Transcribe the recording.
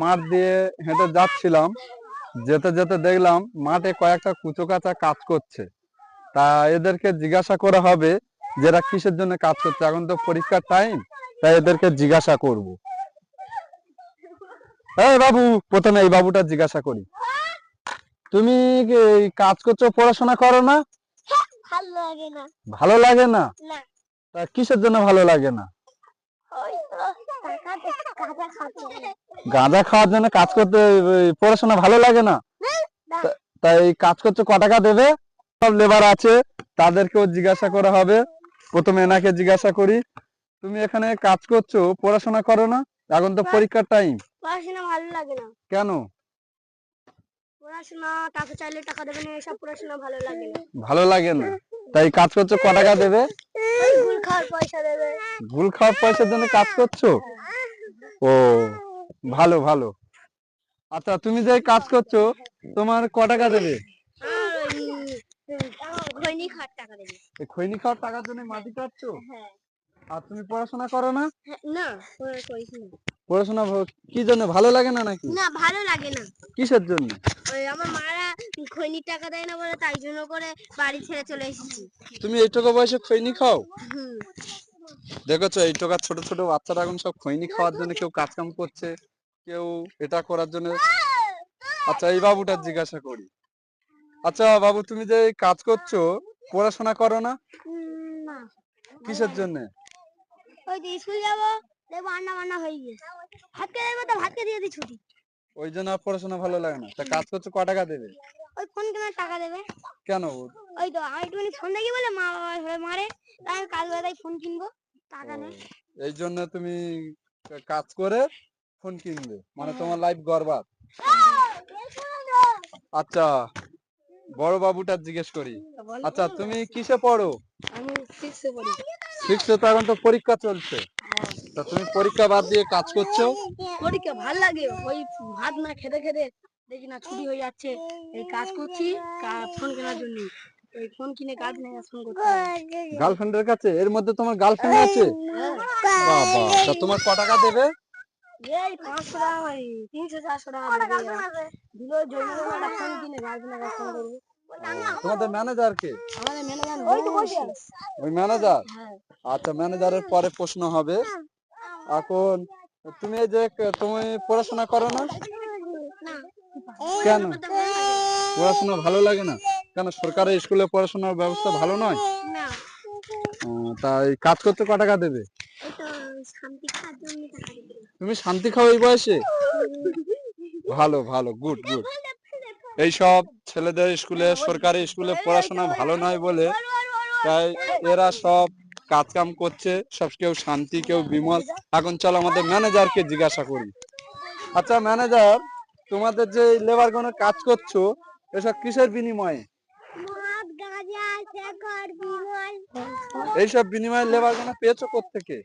মাঠ দিয়ে হেঁটে যাচ্ছিলাম, যেতে যেতে দেখলাম মাঠে কয়েকটা কুচোকাচা কাজ করছে। তা এদেরকে জিজ্ঞাসা করা হবে যে এরা কিসের জন্য কাজ করছে। এখন তো পরীক্ষার টাইম, তাই এদেরকে জিজ্ঞাসা করব। এই বাবু, প্রথমে এই বাবুটা জিজ্ঞাসা করি, তুমি কি এই কাজ করছো, পড়াশোনা করো না? ভালো লাগে না। ভালো লাগে না? না। তা কিসের জন্য ভালো লাগে না? ওই তো গাঁজা খাচ্ছে। গাঁজা খাওয়ার জন্য কাজ করতে, পড়াশোনা ভালো লাগে না? না। তাই কাজ করছো, ক টাকা দেবে? সব লেবার আছে, তাদেরকেও জিজ্ঞাসা করা হবে। প্রথমে এনাকে জিজ্ঞাসা করি, তুমি এখানে কাজ করছো, পড়াশোনা করো না? এখন তো পরীক্ষার টাইম। পড়াশোনা ভালো লাগে না। কেন? পড়াশোনা টাকা চাইলে টাকা দেবে না, এসব পড়াশোনা ভালো লাগে না। ভালো লাগে না, তাই কাজ করছো, ক টাকা দেবে? ওই গুল খাওয়ার পয়সা দেবে। গুল খাওয়ার পয়সার জন্য কাজ করছো? ও, ভালো ভালো। আচ্ছা, তুমি যে কাজ করছো, তোমার ক টাকা দেবে? খৈনি খাওয়ার টাকা দেবে। খৈনি খাওয়ার টাকার জন্য মাটি কাটছো? হ্যাঁ। আর তুমি পড়াশোনা করো না? না, করিস না। পড়াশোনা কি জন্য, ভালো লাগে না নাকি? না, ভালো লাগে না। কিসের জন্য? ওই আমার মারা খৈনি টাকা দেয় না বলে, তাই জন্য করে বাড়ি ছেড়ে চলে এসেছি। তুমি এইটুকু বয়সে খৈনি খাও? দেখেছো, এইটুকু ছোট ছোট বাচ্চারা এখন সব খৈনি খাওয়ার জন্য কেউ কাজ কাম করছে, কেউ এটা করার জন্য। আচ্ছা, এই বাবুটা জিজ্ঞাসা করি, আচ্ছা বাবু, তুমি যে কাজ করছো, পড়াশোনা করো না? না। কিসের জন্য? ওই যে স্কুল যাবো, দেখবো রান্না বান্না হয়ে গেছে, ভাত খেয়ে দেবো, তো ভাতকে দিয়ে দিই ছুটি। ওই জন্য আর পড়াশোনা ভালো লাগে না। তা কাজ করছো, ক টাকা দেবে? ওই ফোন কেনার টাকা দেবে। কেন? ওই তো আমি একটুখানি ফোন দেখি বলে মা বাবা মারে, তাই আমি কাজ করে তাই ফোন কিনবো, টাকা নেই। এই জন্য তুমি কাজ করে ফোন কিনবে, মানে তোমার লাইফ বরবাদ। আচ্ছা, বড় বাবুটা জিজ্ঞেস করি, আচ্ছা তুমি কিসে পড়ো? আমি 6 এ পড়ি। 6 এ? তো এখন তো পরীক্ষা চলছে, তা তুমি পরীক্ষা বাদ দিয়ে কাজ করছো? পরীক্ষা ভালো লাগে, ওই ভাত না খেতে খেতে দেখি না ছুটি হয়ে যাচ্ছে, এই কাজ করছি ফোন কেনার জন্য। এই ফোন কিনে কাজ নেই, ফোন করতে হবে। গার্লফ্রেন্ডের কাছে? এর মধ্যে তোমার গার্লফ্রেন্ড আছে? বাবা, তা তোমার ক টাকা দেবে? এই 500 টাকা, 300-400 টাকা দেবে। দিলো জন্য একটা ফোন কিনে গার্লফ্রেন্ডের ফোন করবো। তোমাদের ম্যানেজার কে? আমাদের ম্যানেজার ওই তো বসে আছে। ওই ম্যানেজার? হ্যাঁ। আচ্ছা, ম্যানেজারের পরে প্রশ্ন হবে। এখন তুমি এই যে তুমি পড়াশোনা করো না? কেন? পড়াশোনা ভালো লাগে না? কেন, সরকারি স্কুলে পড়াশোনার ব্যবস্থা ভালো নয়? না। তাই কাজ করতে ক টাকা দেবে? এই তো শান্তি খাওয়ার জন্য টাকা দেবে। তুমি শান্তি খাও এই বয়সে? ভালো ভালো, গুড গুড। এইসব ছেলেদের স্কুলে, সরকারি স্কুলে পড়াশোনা ভালো নয় বলে তাই এরা সব কাজ কাম করছে, সব কেউ শান্তি, কেউ বিমল। এখন চলো আমাদের ম্যানেজারকে জিজ্ঞাসা করি। আচ্ছা ম্যানেজার, তোমাদের যে লেবার গণে কাজ করছো, এসব কিসের বিনিময়ে? এইসব বিনিময়ে লেবার গণে পেয়েছো কোত্থেকে?